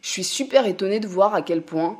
Je suis super étonnée de voir à quel point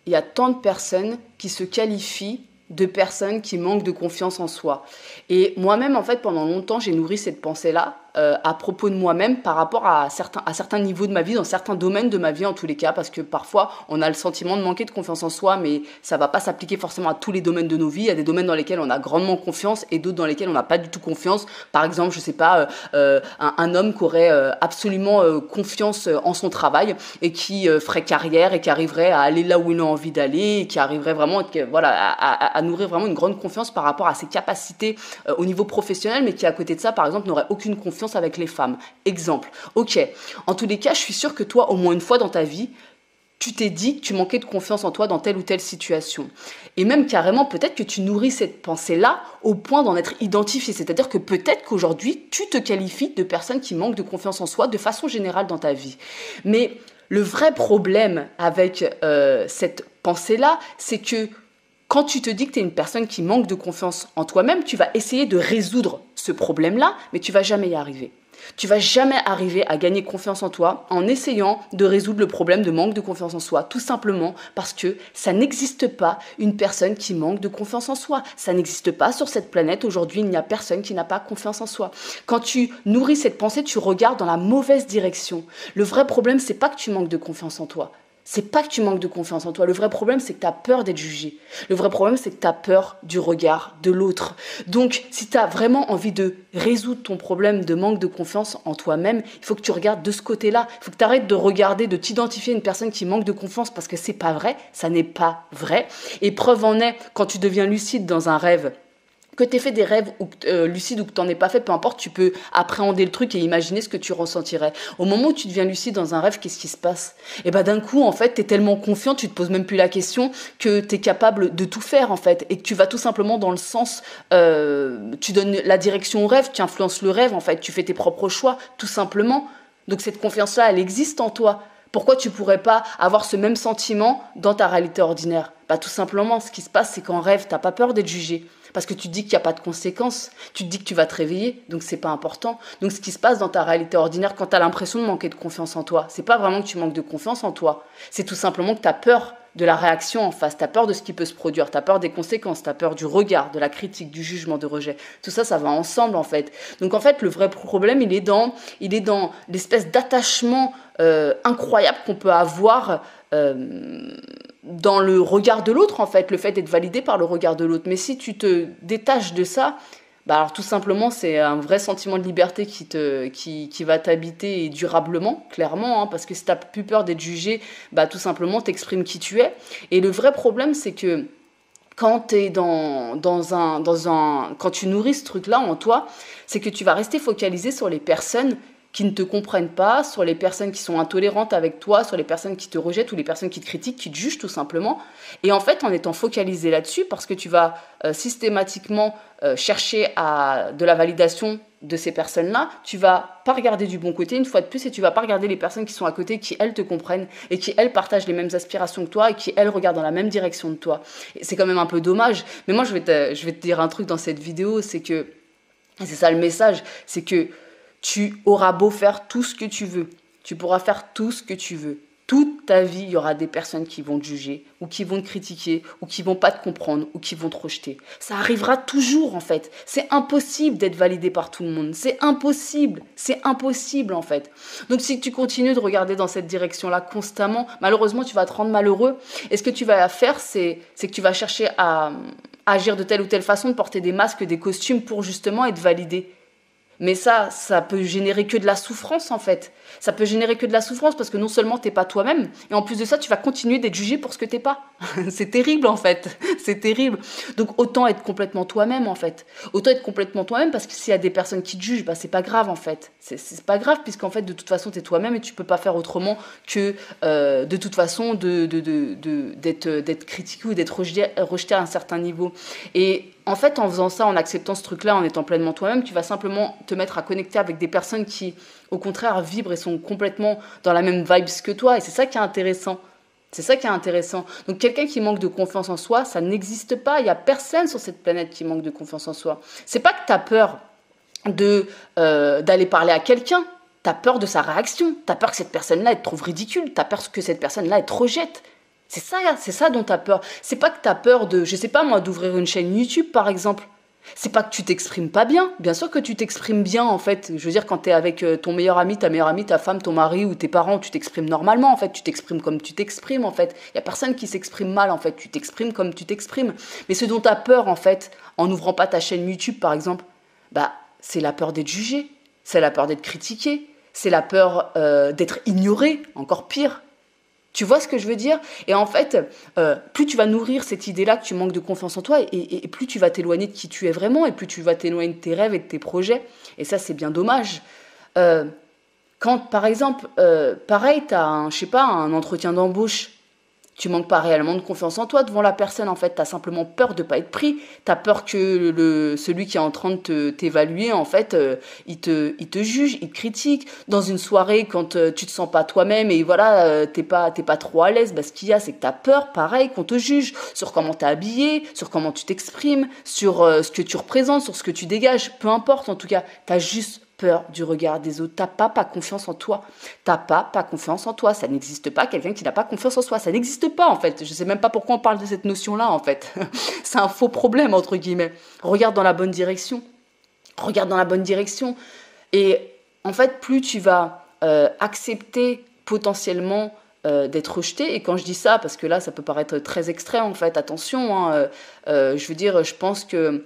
il y a tant de personnes qui se qualifient de personnes qui manquent de confiance en soi. Et moi-même, en fait, pendant longtemps, j'ai nourri cette pensée-là à propos de moi-même par rapport à certains niveaux de ma vie, dans certains domaines de ma vie en tous les cas, parce que parfois, on a le sentiment de manquer de confiance en soi, mais ça va pas s'appliquer forcément à tous les domaines de nos vies. Il y a des domaines dans lesquels on a grandement confiance et d'autres dans lesquels on n'a pas du tout confiance. Par exemple, je sais pas, un homme qui aurait absolument confiance en son travail et qui ferait carrière et qui arriverait à aller là où il a envie d'aller et qui arriverait vraiment à nourrir vraiment une grande confiance par rapport à ses capacités au niveau professionnel, mais qui à côté de ça, par exemple, n'aurait aucune confiance avec les femmes. Exemple. Ok. En tous les cas, je suis sûre que toi, au moins une fois dans ta vie, tu t'es dit que tu manquais de confiance en toi dans telle ou telle situation. Et même carrément, peut-être que tu nourris cette pensée-là au point d'en être identifié. C'est-à-dire que peut-être qu'aujourd'hui, tu te qualifies de personne qui manque de confiance en soi de façon générale dans ta vie. Mais le vrai problème avec cette pensée-là, c'est que quand tu te dis que tu es une personne qui manque de confiance en toi-même, tu vas essayer de résoudre ce problème-là, mais tu vas jamais y arriver. Tu vas jamais arriver à gagner confiance en toi en essayant de résoudre le problème de manque de confiance en soi, tout simplement parce que ça n'existe pas une personne qui manque de confiance en soi. Ça n'existe pas sur cette planète. Aujourd'hui, il n'y a personne qui n'a pas confiance en soi. Quand tu nourris cette pensée, tu regardes dans la mauvaise direction. Le vrai problème, c'est pas que tu manques de confiance en toi. C'est pas que tu manques de confiance en toi. Le vrai problème, c'est que tu as peur d'être jugé. Le vrai problème, c'est que tu as peur du regard de l'autre. Donc, si tu as vraiment envie de résoudre ton problème de manque de confiance en toi-même, il faut que tu regardes de ce côté-là. Il faut que tu arrêtes de regarder, de t'identifier à une personne qui manque de confiance parce que c'est pas vrai. Ça n'est pas vrai. Et preuve en est, quand tu deviens lucide dans un rêve, que tu aies fait des rêves lucides ou que tu n'en aies pas fait, peu importe, tu peux appréhender le truc et imaginer ce que tu ressentirais. Au moment où tu deviens lucide dans un rêve, qu'est-ce qui se passe? Et ben d'un coup, en fait, tu es tellement confiant, tu te poses même plus la question que tu es capable de tout faire, en fait, et que tu vas tout simplement dans le sens, tu donnes la direction au rêve, tu influences le rêve, en fait, tu fais tes propres choix, tout simplement. Donc cette confiance-là, elle existe en toi. Pourquoi tu pourrais pas avoir ce même sentiment dans ta réalité ordinaire? Bah tout simplement, ce qui se passe, c'est qu'en rêve, t'as pas peur d'être jugé. Parce que tu te dis qu'il n'y a pas de conséquences. Tu te dis que tu vas te réveiller, donc c'est pas important. Donc ce qui se passe dans ta réalité ordinaire, quand tu as l'impression de manquer de confiance en toi, c'est pas vraiment que tu manques de confiance en toi. C'est tout simplement que tu as peur de la réaction en face, tu as peur de ce qui peut se produire, tu as peur des conséquences, tu as peur du regard, de la critique, du jugement, de rejet. Tout ça, ça va ensemble en fait. Donc en fait, le vrai problème, il est dans l'espèce d'attachement incroyable qu'on peut avoir dans le regard de l'autre, en fait, le fait d'être validé par le regard de l'autre. Mais si tu te détaches de ça, bah alors tout simplement, c'est un vrai sentiment de liberté qui va t'habiter et durablement, clairement, hein, parce que si tu n'as plus peur d'être jugé, bah tout simplement, t'exprimes qui tu es. Et le vrai problème, c'est que quand t'es quand tu nourris ce truc-là en toi, c'est que tu vas rester focalisé sur les personnes qui ne te comprennent pas, sur les personnes qui sont intolérantes avec toi, sur les personnes qui te rejettent ou les personnes qui te critiquent, qui te jugent tout simplement. Et en fait, en étant focalisé là-dessus, parce que tu vas systématiquement chercher de la validation de ces personnes-là, tu vas pas regarder du bon côté une fois de plus et tu vas pas regarder les personnes qui sont à côté, qui elles te comprennent et qui elles partagent les mêmes aspirations que toi et qui elles regardent dans la même direction que toi. Et c'est quand même un peu dommage. Mais moi, je vais te dire un truc dans cette vidéo, c'est que, et c'est ça le message, c'est que tu auras beau faire tout ce que tu veux, tu pourras faire tout ce que tu veux. Toute ta vie, il y aura des personnes qui vont te juger, ou qui vont te critiquer, ou qui vont pas te comprendre, ou qui vont te rejeter. Ça arrivera toujours, en fait. C'est impossible d'être validé par tout le monde. C'est impossible en fait. Donc si tu continues de regarder dans cette direction-là constamment, malheureusement, tu vas te rendre malheureux. Et ce que tu vas faire, c'est que tu vas chercher à agir de telle ou telle façon, de porter des masques, des costumes pour justement être validé. Mais ça peut générer que de la souffrance en fait. Ça peut générer que de la souffrance parce que non seulement t'es pas toi-même, et en plus de ça, tu vas continuer d'être jugé pour ce que t'es pas. C'est terrible en fait. C'est terrible. Donc autant être complètement toi-même en fait. Autant être complètement toi-même parce que s'il y a des personnes qui te jugent, bah c'est pas grave en fait. C'est pas grave puisqu'en fait de toute façon t'es toi-même et tu peux pas faire autrement que de toute façon d'être critiqué ou d'être rejeté à un certain niveau. Et en fait, en faisant ça, en acceptant ce truc-là, en étant pleinement toi-même, tu vas simplement te mettre à connecter avec des personnes qui, au contraire, vibrent et sont complètement dans la même vibes que toi. Et c'est ça qui est intéressant. C'est ça qui est intéressant. Donc, quelqu'un qui manque de confiance en soi, ça n'existe pas. Il n'y a personne sur cette planète qui manque de confiance en soi. C'est pas que tu as peur d'aller parler à quelqu'un. T'as peur de sa réaction. T'as peur que cette personne-là, elle te trouve ridicule. T'as peur que cette personne-là, elle te rejette. C'est ça dont t'as peur. C'est pas que t'as peur de, je sais pas moi, d'ouvrir une chaîne YouTube, par exemple. C'est pas que tu t'exprimes pas bien. Bien sûr que tu t'exprimes bien, en fait. Je veux dire, quand t'es avec ton meilleur ami, ta meilleure amie, ta femme, ton mari ou tes parents, tu t'exprimes normalement, en fait. Tu t'exprimes comme tu t'exprimes, en fait. Il y a personne qui s'exprime mal, en fait. Tu t'exprimes comme tu t'exprimes. Mais ce dont t'as peur, en fait, en n'ouvrant pas ta chaîne YouTube, par exemple, bah, c'est la peur d'être jugé. C'est la peur d'être critiqué. C'est la peur d'être ignoré, encore pire. Tu vois ce que je veux dire? Et en fait, plus tu vas nourrir cette idée-là que tu manques de confiance en toi, et plus tu vas t'éloigner de qui tu es vraiment, et plus tu vas t'éloigner de tes rêves et de tes projets. Et ça, c'est bien dommage. Euh, Quand, par exemple, pareil, tu as je sais pas, un entretien d'embauche, tu manques pas réellement de confiance en toi devant la personne, en fait. Tu as simplement peur de pas être pris. Tu as peur que celui qui est en train de t'évaluer, en fait, il te juge, il te critique. Dans une soirée, quand tu te sens pas toi-même et voilà, t'es pas trop à l'aise, bah, ce qu'il y a, c'est que tu as peur, pareil, qu'on te juge sur comment tu es habillé, sur comment tu t'exprimes, sur ce que tu représentes, sur ce que tu dégages. Peu importe, en tout cas, tu as juste peur du regard des autres. T'as pas confiance en toi. T'as pas confiance en toi. Ça n'existe pas, quelqu'un qui n'a pas confiance en soi. Ça n'existe pas, en fait. Je sais même pas pourquoi on parle de cette notion-là, en fait. C'est un faux problème, entre guillemets. Regarde dans la bonne direction. Regarde dans la bonne direction. Et en fait, plus tu vas accepter potentiellement d'être rejeté, et quand je dis ça, parce que là, ça peut paraître très extrême, en fait, attention, hein, je veux dire, je pense que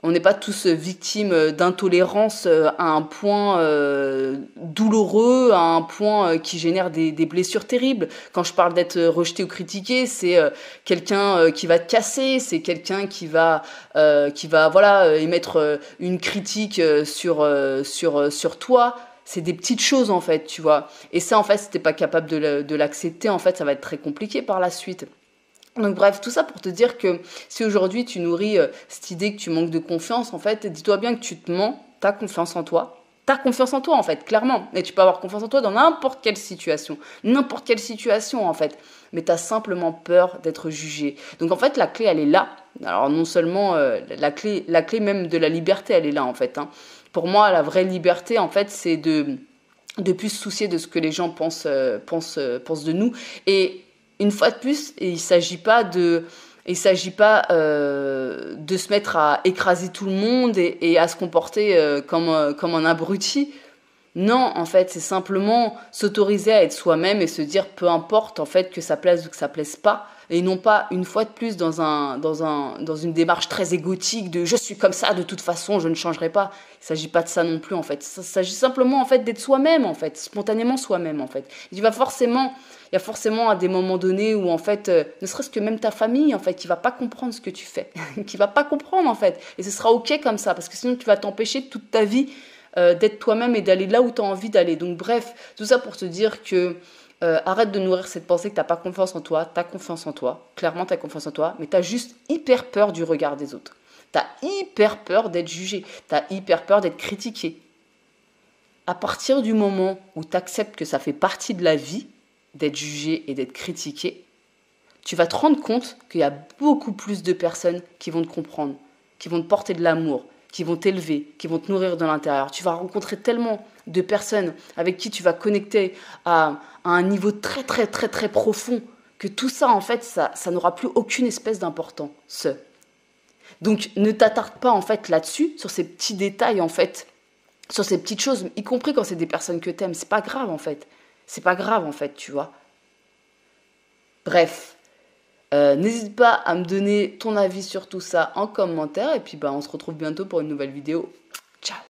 on n'est pas tous victimes d'intolérance à un point douloureux, à un point qui génère des blessures terribles. Quand je parle d'être rejeté ou critiqué, c'est quelqu'un qui va te casser, c'est quelqu'un qui va voilà, émettre une critique sur toi. C'est des petites choses, en fait, tu vois. Et ça, en fait, si t'es pas capable de l'accepter, en fait, ça va être très compliqué par la suite. Donc bref, tout ça pour te dire que si aujourd'hui tu nourris cette idée que tu manques de confiance, en fait, dis-toi bien que tu te mens, t'as confiance en toi. T'as confiance en toi, en fait, clairement. Et tu peux avoir confiance en toi dans n'importe quelle situation. N'importe quelle situation, en fait. Mais t'as simplement peur d'être jugé. Donc en fait, la clé, elle est là. Alors non seulement la clé même de la liberté, elle est là, en fait. Hein. Pour moi, la vraie liberté, en fait, c'est de plus se soucier de ce que les gens pensent de nous. Et une fois de plus, il ne s'agit pas de se mettre à écraser tout le monde et à se comporter comme un abruti. Non, en fait, c'est simplement s'autoriser à être soi-même et se dire peu importe en fait que ça plaise ou que ça plaise pas, et non pas une fois de plus dans une démarche très égotique de je suis comme ça de toute façon, je ne changerai pas. Il s'agit pas de ça non plus en fait. Il s'agit simplement en fait d'être soi-même en fait, spontanément soi-même en fait. Il y a forcément à des moments donnés où en fait, ne serait-ce que même ta famille en fait, qui va pas comprendre ce que tu fais, qui va pas comprendre en fait, et ce sera ok comme ça parce que sinon tu vas t'empêcher toute ta vie d'être toi-même et d'aller là où tu as envie d'aller. Donc bref, tout ça pour te dire que arrête de nourrir cette pensée que tu n'as pas confiance en toi. Tu as confiance en toi, clairement tu as confiance en toi, mais tu as juste hyper peur du regard des autres. Tu as hyper peur d'être jugé, tu as hyper peur d'être critiqué. À partir du moment où tu acceptes que ça fait partie de la vie, d'être jugé et d'être critiqué, tu vas te rendre compte qu'il y a beaucoup plus de personnes qui vont te comprendre, qui vont te porter de l'amour, qui vont t'élever, qui vont te nourrir de l'intérieur. Tu vas rencontrer tellement de personnes avec qui tu vas connecter à un niveau très, très, très, très profond que tout ça, en fait, ça n'aura plus aucune espèce d'importance. Donc, ne t'attarde pas, en fait, là-dessus, sur ces petits détails, en fait, sur ces petites choses, y compris quand c'est des personnes que t'aimes. C'est pas grave, en fait. C'est pas grave, en fait, tu vois. Bref. N'hésite pas à me donner ton avis sur tout ça en commentaire. Et puis on se retrouve bientôt pour une nouvelle vidéo. Ciao!